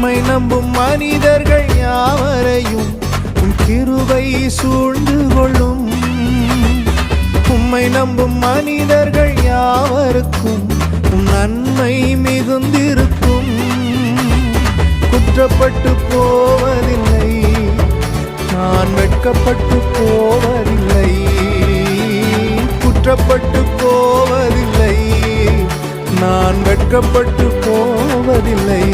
உம்மை நம்பும் மனிதர்கள் யாவரையும் உம் கிருபை சூழ்ந்து கொள்ளும். உம்மை நம்பும் மனிதர்கள் யாவருக்கும் உம் நன்மை மிகுந்திருக்கும். குற்றப்பட்டு போவதில்லை, நான் வெட்கப்பட்டு போவதில்லை. குற்றப்பட்டு போவதில்லை, நான் வெட்கப்பட்டு போவதில்லை.